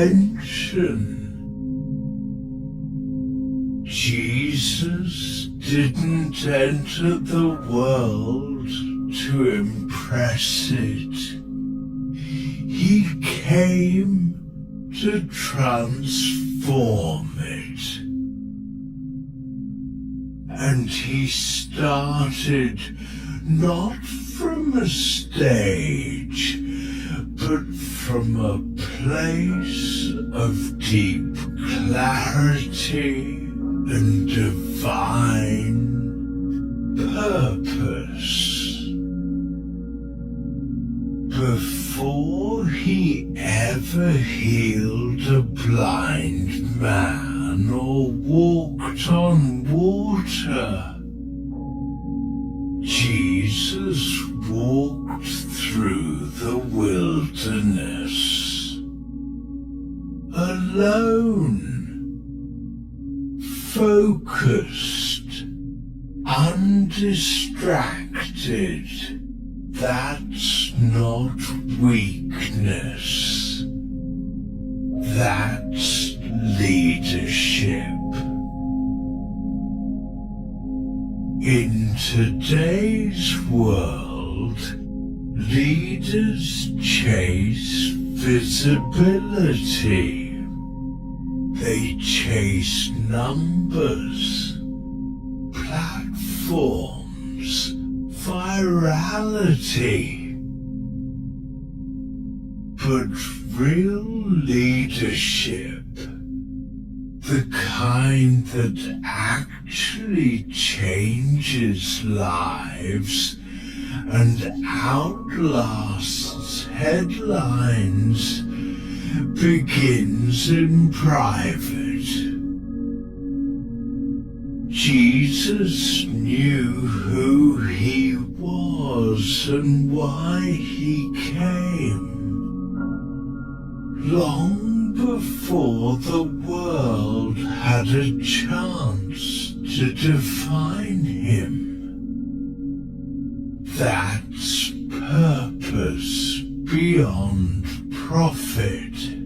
Attention. Jesus didn't enter the world to impress it. He came to transform it. And he started not from a stage, but from a place of deep clarity and divine purpose. Before he ever healed a blind man or walked on water, Jesus walked through the wilderness alone, focused, undistracted. That's not weakness. That's leadership. In today's world, leaders chase visibility. They chase numbers, platforms, virality. But real leadership, the kind that actually changes lives and outlasts headlines, begins in private. Jesus knew who he was and why he came. Long before the world had a chance to define him. That's purpose beyond profit.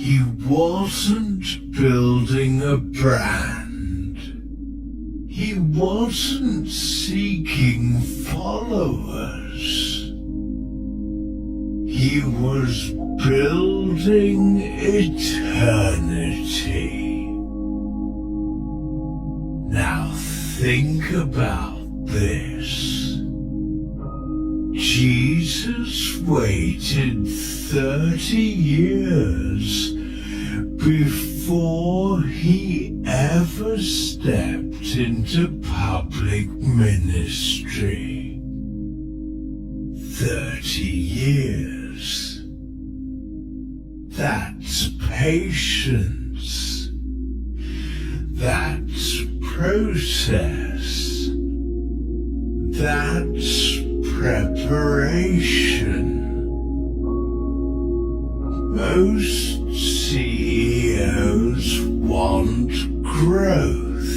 He wasn't building a brand. He wasn't seeking followers. He was building eternity. Now think about this. Jesus waited 30 years before he ever stepped into public ministry. 30 years. That's patience. That's process. That's preparation. Most CEOs want growth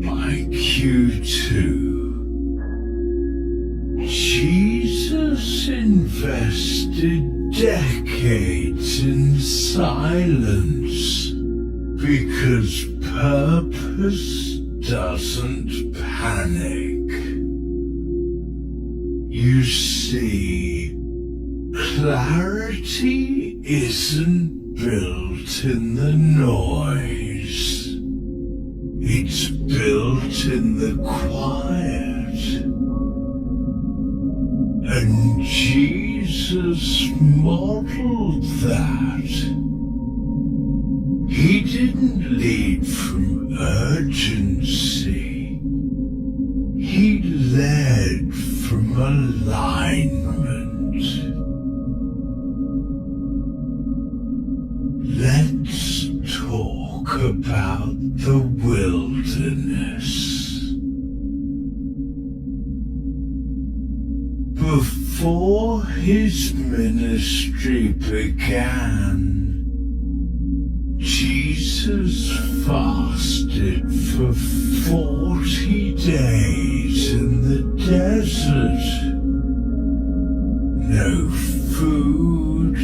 by Q2. Jesus invested decades in silence because purpose doesn't panic. You see, clarity isn't built in the noise. It's built in the quiet. And Jesus modeled that. He didn't lead from urgency. He led from alignment. Let's talk about the wilderness. Before his ministry began, Jesus fasted for 40 days in the desert. No food,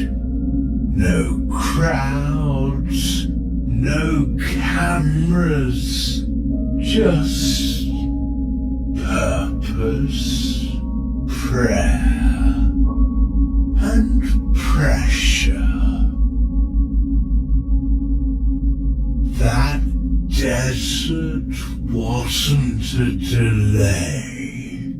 cameras, just purpose, prayer, and pressure. That desert wasn't a delay.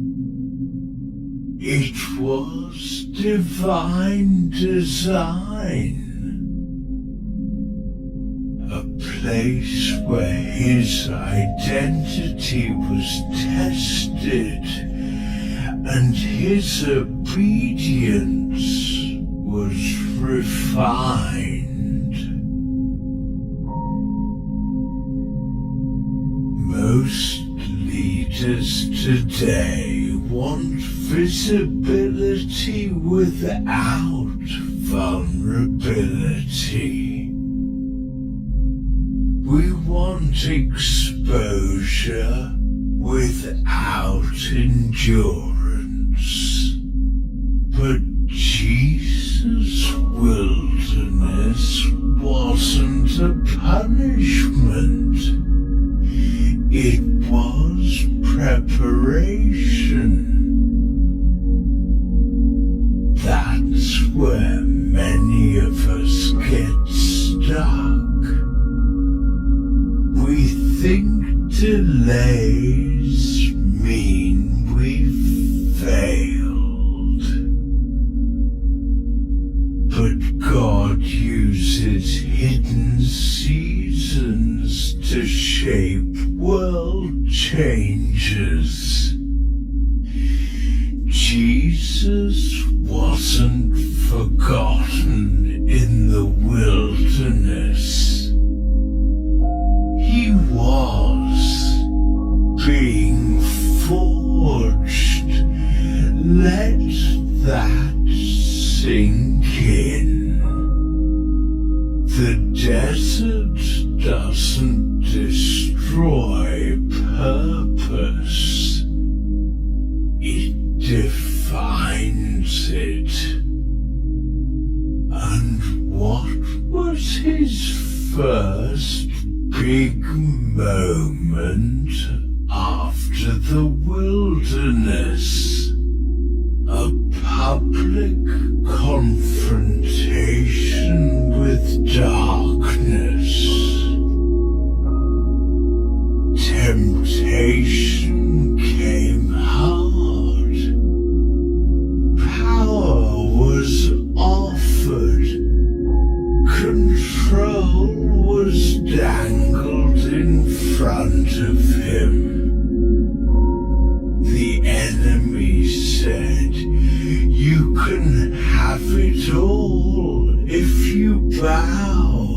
It was divine design. A place where his identity was tested and his obedience was refined. Most leaders today want visibility without vulnerability. We want exposure without endurance. But Jesus' wilderness wasn't a punishment. It was preparation. That's where many of us get stuck. We think delays mean we've failed. But God uses hidden seasons to shape world changes. Jesus wasn't forgotten in the wilderness. He was being forged. Let that sink in. The desert doesn't destroy purpose. It defines it. And what was his first big moment after the wilderness? A public confrontation with darkness. Temptation came hard. Power was offered. Control was dangled in front of him. The enemy said, "You can have it all if you bow."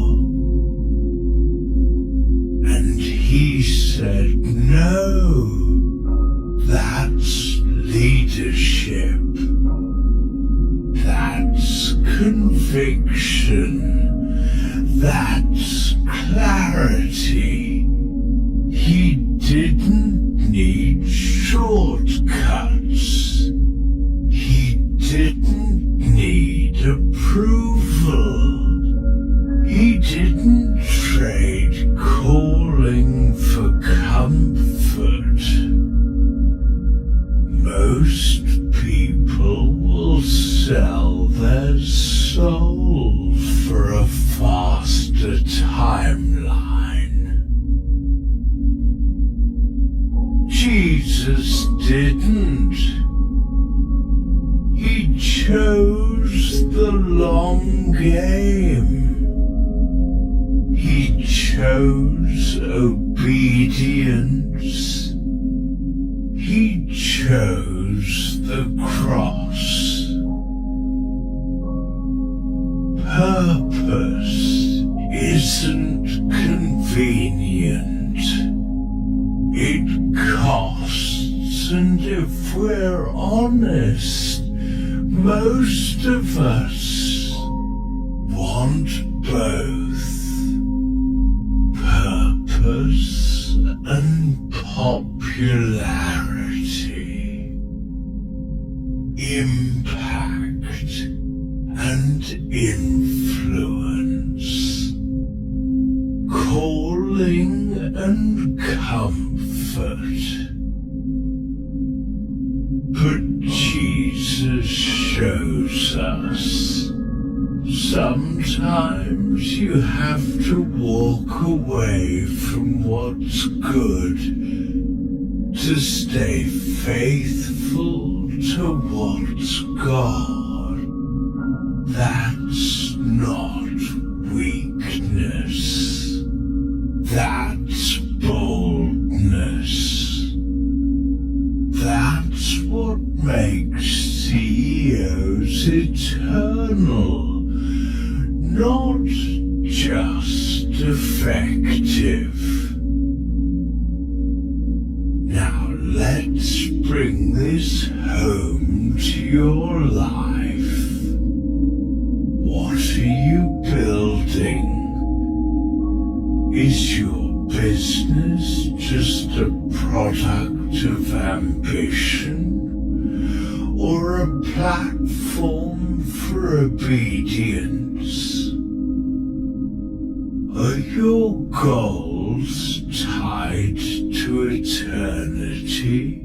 And he said, "No, that's leadership. That's conviction. That's clarity." He didn't need shortcuts. He didn't need approval. He didn't trade calling for comfort. Most people will sell their soul for a faster timeline. Jesus didn't. He chose the long game. He chose obedience. He chose the cross. Purpose isn't convenient. It costs, and if we're honest, most of us want both. Purpose and popularity. Impact and influence. Call healing and comfort. But Jesus shows us sometimes you have to walk away from what's good to stay faithful to what's God. That's not weakness. That's boldness. That's what makes CEOs eternal, not just effective. Now let's bring this home to your life. What are you building? Is your business just a product of ambition, or a platform for obedience? Are your goals tied to eternity,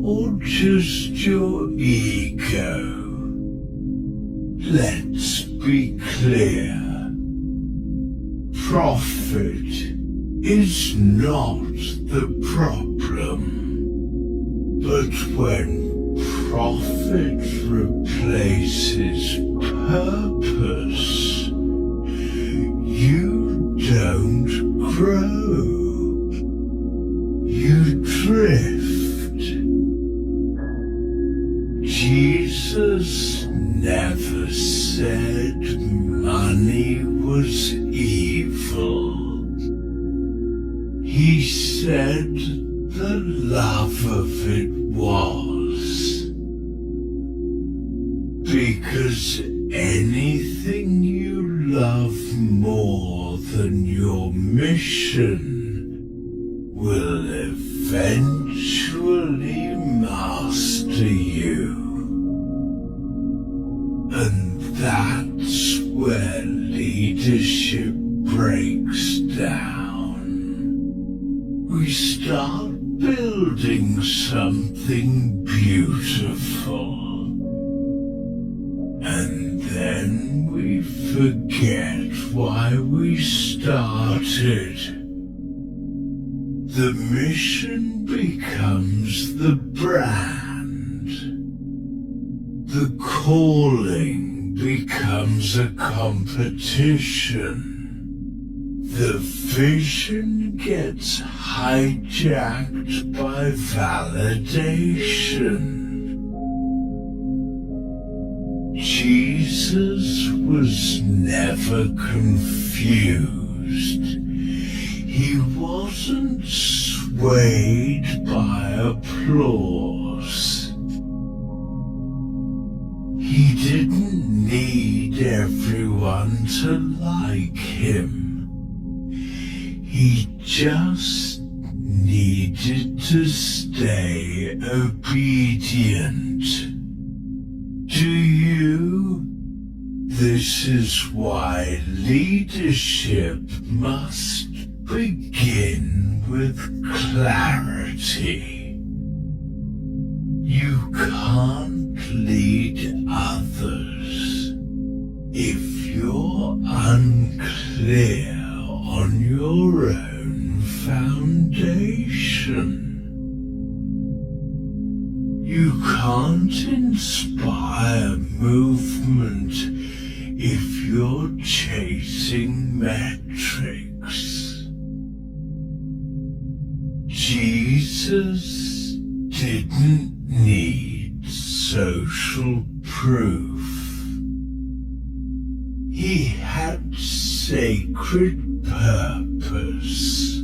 or just your ego? Let's be clear. Profit is not the problem, but when profit replaces purpose, you don't grow, you drift. Jesus never said money was evil. He said the love of it was. Because anything you love more than your mission will eventually master you. And that's where leadership breaks down. We start building something beautiful, and then we forget why we started. The mission becomes the brand. The calling becomes a competition. The vision gets hijacked by validation. Jesus was never confused. He wasn't swayed by applause. He didn't need everyone to like him. He just needed to stay obedient. Do you? This is why leadership must begin with clarity. You can't lead others if you're unclear on your own foundation. You can't inspire movement if you're chasing metrics. Jesus didn't need social proof. He had sacred purpose.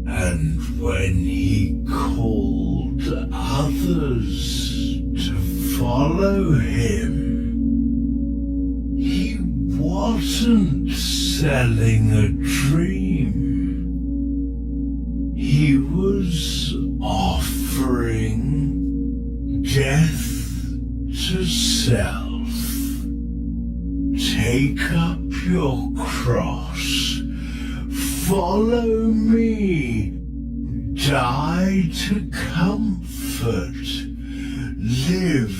And when he called others to follow him, he wasn't selling a dream. He was offering death to self. Take up your cross follow me, die to comfort, live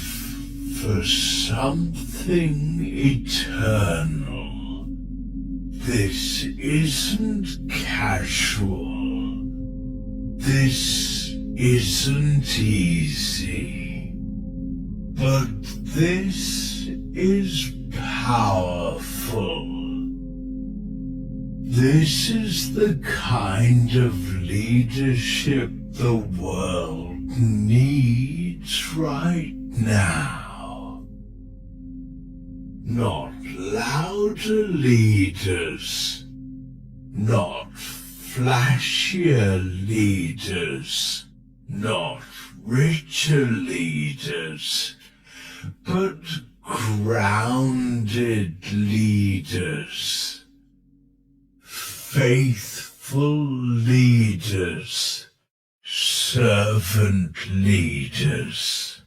for something eternal. This isn't casual. This isn't easy. But this is powerful. This is the kind of leadership the world needs right now. Not louder leaders, not flashier leaders, not richer leaders, but grounded leaders, faithful leaders, servant leaders.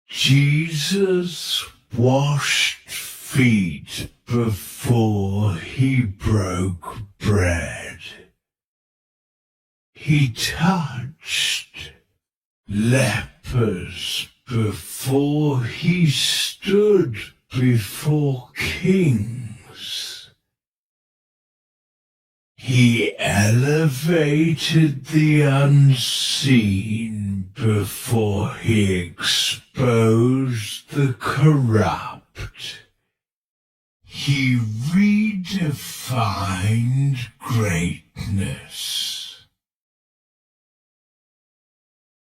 Jesus washed feet before he broke bread. He touched lepers before he stood before kings. He elevated the unseen before he exposed the corrupt. He redefined greatness.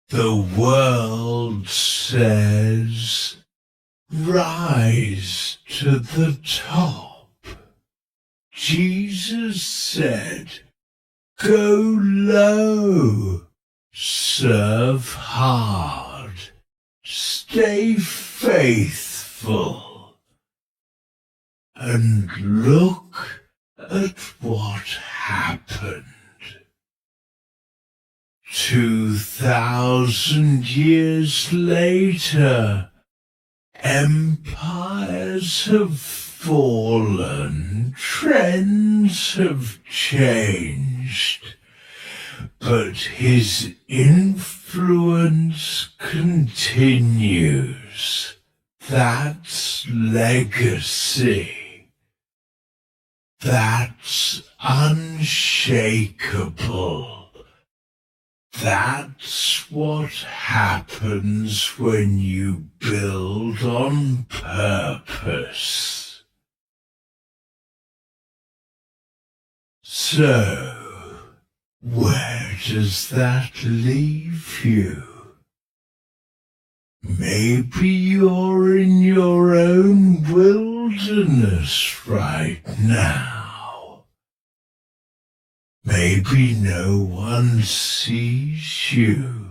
The world says, rise to the top. Jesus said, go low, serve hard, stay faithful. And look at what happened. 2,000 years later, empires have fallen, trends have changed, but his influence continues. That's legacy. That's unshakable. That's what happens when you build on purpose. So, where does that leave you? Maybe you're in your own wilderness right now. Maybe no one sees you.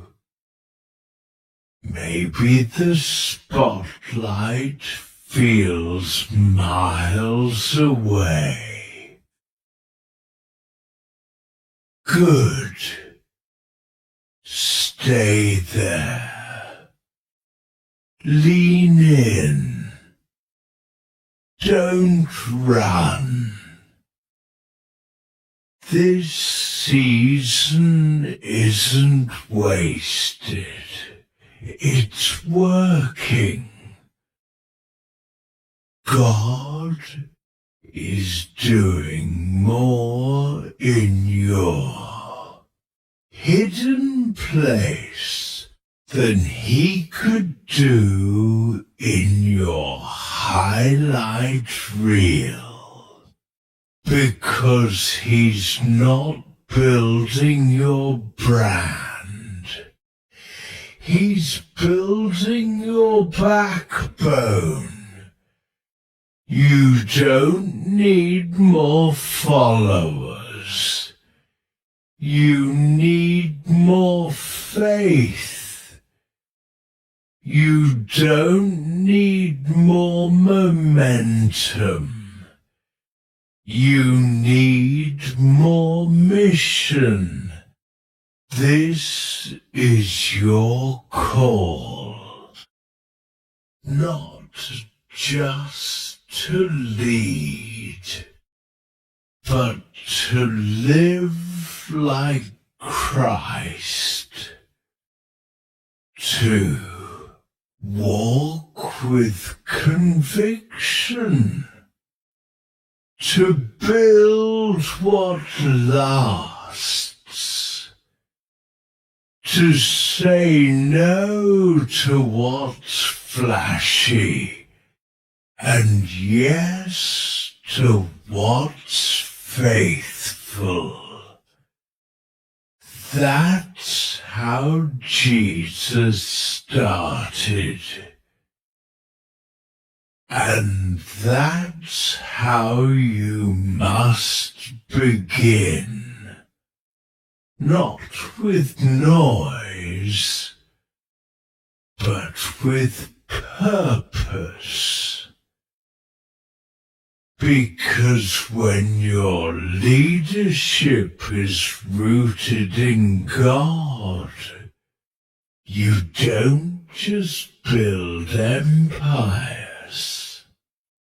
Maybe the spotlight feels miles away. Good. Stay there. Lean in. Don't run. This season isn't wasted. It's working. God is doing more in your hidden place than he could do in your highlight reel. Because he's not building your brand. He's building your backbone. You don't need more followers. You need more faith. You don't need more momentum. You need more mission. This is your call. Not just to lead, but to live like Christ, to walk with conviction, to build what lasts, to say no to what's flashy, and yes to what's faithful. That's how Jesus started. And that's how you must begin. Not with noise, but with purpose. Because when your leadership is rooted in God, you don't just build empires,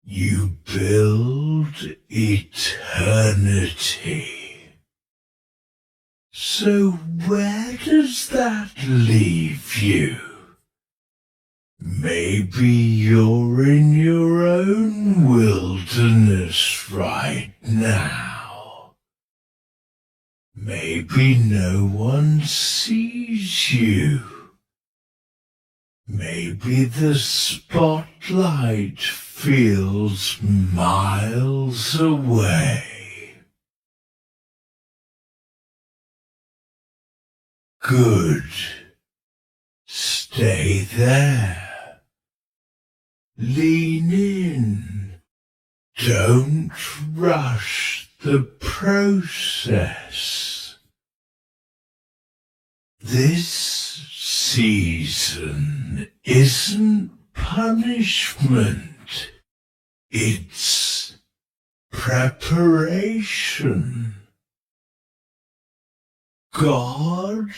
you build eternity. So where does that leave you? Maybe you're in your own wilderness right now. Maybe no one sees you. Maybe the spotlight feels miles away. Good. Stay there. Lean in. Don't rush the process. This season isn't punishment. It's preparation. God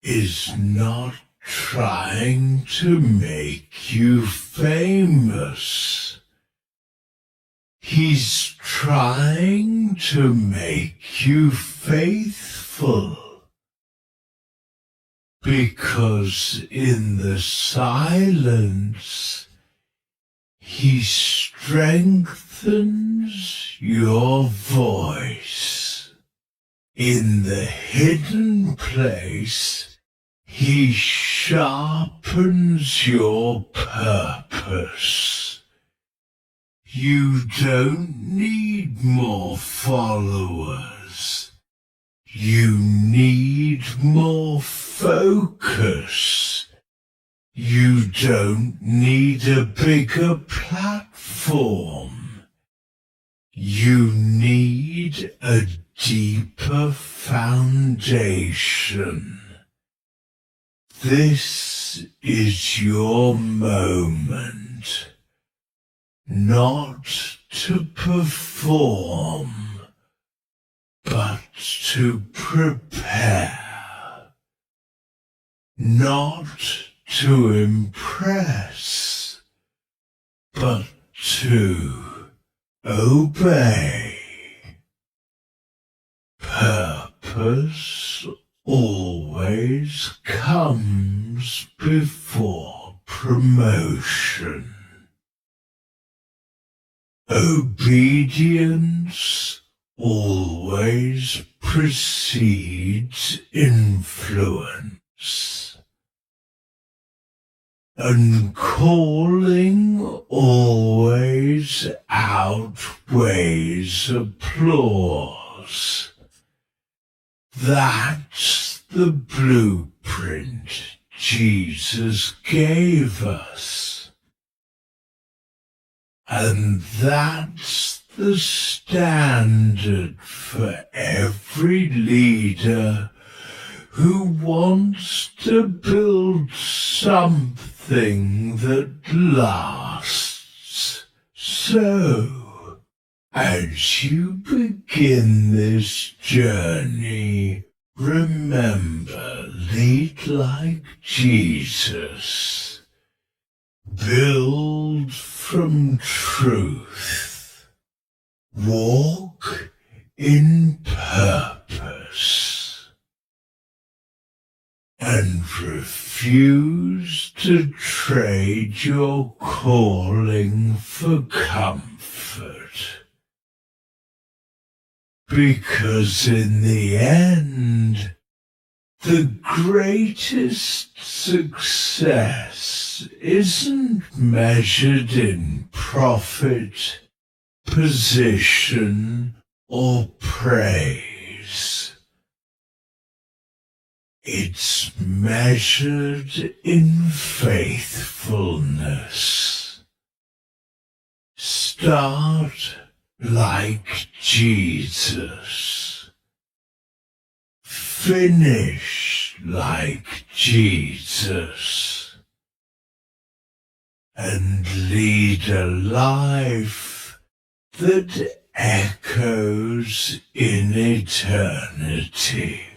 is not trying to make you famous. He's trying to make you faithful. Because in the silence, He strengthens your voice. In the hidden place, He sharpens your purpose. You don't need more followers. You need more focus. You don't need a bigger platform. You need a deeper foundation. This is your moment, not to perform, but to prepare, not to impress, but to obey. Purpose always comes before promotion. Obedience always precedes influence. And calling always outweighs applause. That's the blueprint Jesus gave us. And that's the standard for every leader who wants to build something that lasts. So, as you begin this journey, remember, lead like Jesus. Build from truth. Walk in purpose. And refuse to trade your calling for comfort. Because in the end, the greatest success isn't measured in profit, position, or praise. It's measured in faithfulness. Start like Jesus. Finish like Jesus. And lead a life that echoes in eternity.